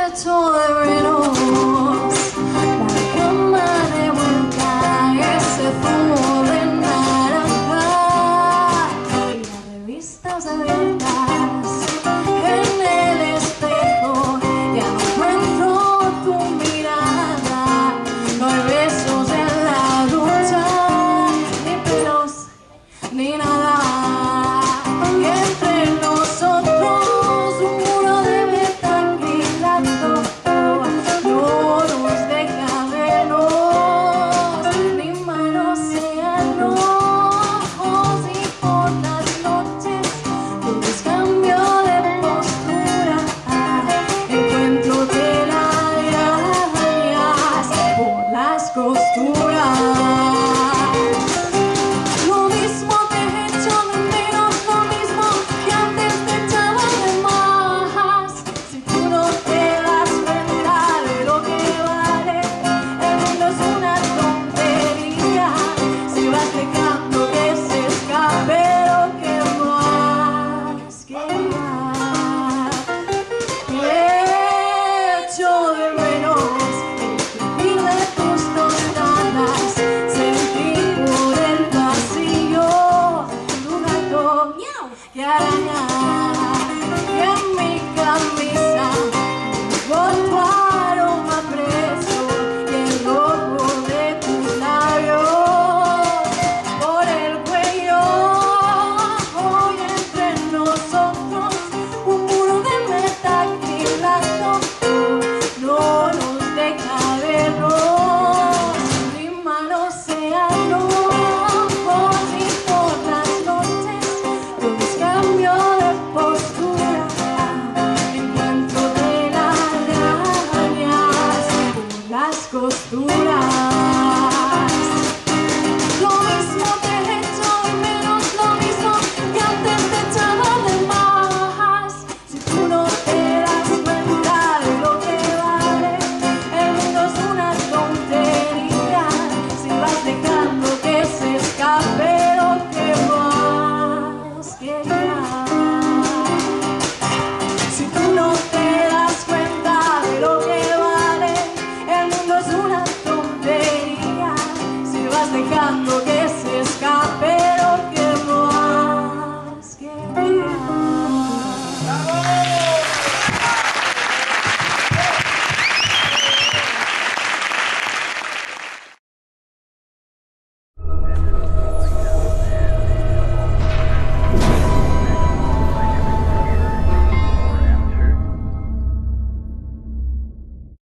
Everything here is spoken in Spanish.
Hecho de menos la cama de vuelta, ese fumo de naranja y las revistas abiertas en el espejo. Ya no encuentro tu mirada, no hay besos en la ducha, ni pelos, ni nada. Entre nosotros un muro de metacrilato no nos deja vernos, ni manosearnos, y por las noches todo cambio de postura, encuentro telarañas por las costuras. Lo mismo te echo de menos, lo mismo que antes te echaba de más. Si tú no te das cuenta de lo que vale, el mundo es una tontería. Si vas dejando que se escape lo que más quería. Echo de menos el escribir de tus tostadas, sentir por el pasillo un gato que araña.